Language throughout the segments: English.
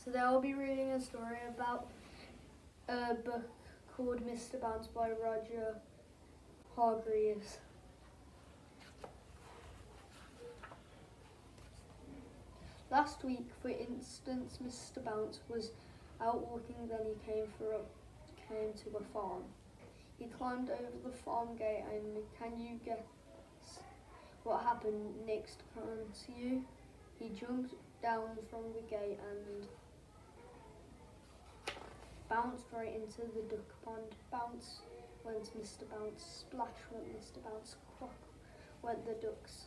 Today I'll be reading a story about a book called Mr. Bounce by Roger Hargreaves. Last week, for instance, Mr. Bounce was out walking, then he came to a farm. He climbed over the farm gate, and can you guess what happened next, can't you? He jumped down from the gate and bounced right into the duck pond. Bounce went Mr. Bounce, splash went Mr. Bounce, quack went the ducks.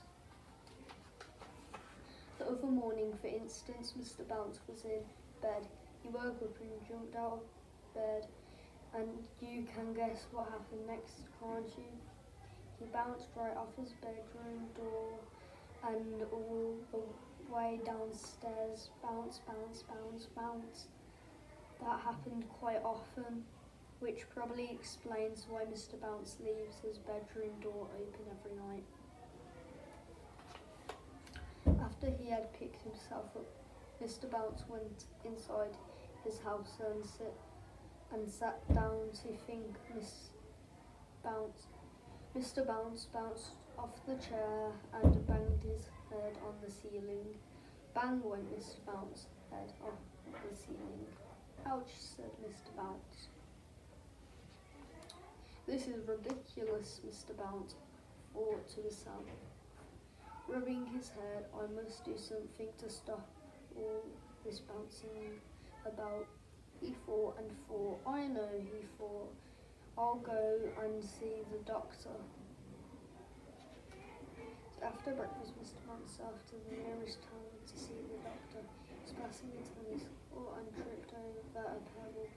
The other morning, for instance, Mr. Bounce was in bed. He woke up and jumped out of bed, and you can guess what happened next, can't you? He bounced right off his bedroom door and all the way downstairs. Bounce, bounce, bounce, bounce. That happened quite often, which probably explains why Mr. Bounce leaves his bedroom door open every night. After he had picked himself up, Mr. Bounce went inside his house and sat down to think. Mr. Bounce bounced off the chair and banged his head on the ceiling. Bang went Mr. Bounce's head off the ceiling. Ouch, said Mr. Bounce. This is ridiculous, Mr. Bounce thought to himself. Rubbing his head, I must do something to stop all this bouncing about. He thought and thought. I know, he thought. I'll go and see the doctor. After breakfast, Mr. Bounce off to the nearest town to see the doctor. He was passing a tennis court and tripped over a pebble.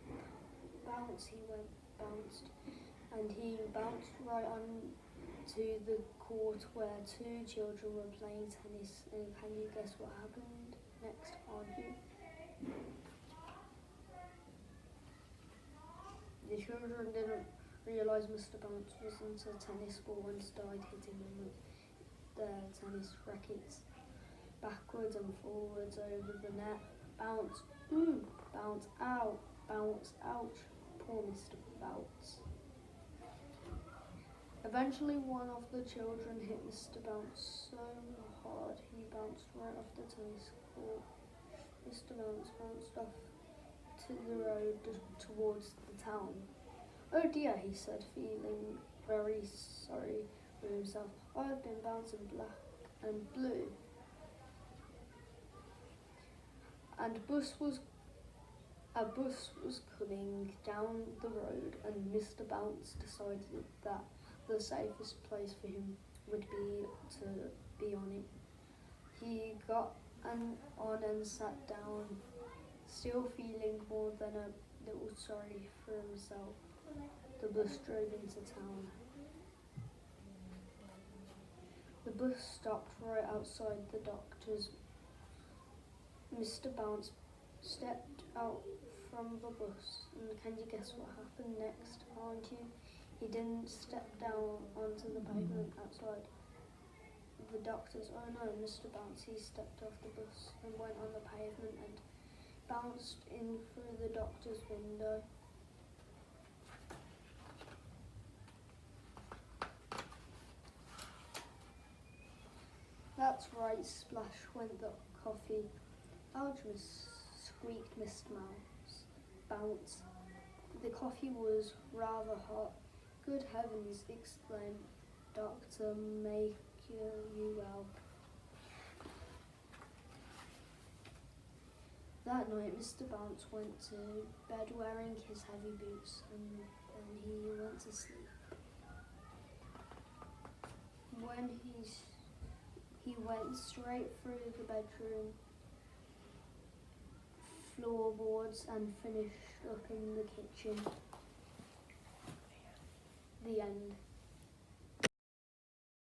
Bounce, he went, bounced, and he bounced right on to the court where two children were playing tennis. And can you guess what happened next, can't you? The children didn't realise Mr. Bounce wasn't a tennis ball and started hitting them with their tennis rackets backwards and forwards over the net. Bounce, bounce, out, bounce, ouch. Poor Mr. Bounce. Eventually, one of the children hit Mr. Bounce so hard he bounced right off the tennis court. Mr. Bounce bounced off to the road towards the town. Oh dear, he said, feeling very sorry for himself. I've been bouncing black and blue. And a bus was coming down the road, and Mr. Bounce decided that the safest place for him would be to be on it. He got on and sat down, still feeling more than a little sorry for himself. The bus drove into town. The bus stopped right outside the doctor's. Mr. Bounce stepped out from the bus, and can you guess what happened next, can't you? He didn't step down onto the pavement outside the doctor's. Oh no, Mr. Bounce, he stepped off the bus and went on the pavement and bounced in through the doctor's window. That's right, splash went the coffee. Ouch, squeaked Mr. Bounce. The coffee was rather hot. Good heavens, exclaimed Doctor, make you well. That night, Mr. Bounce went to bed wearing his heavy boots, and then he went to sleep. When he went straight through the bedroom floorboards and finished up in the kitchen. The end.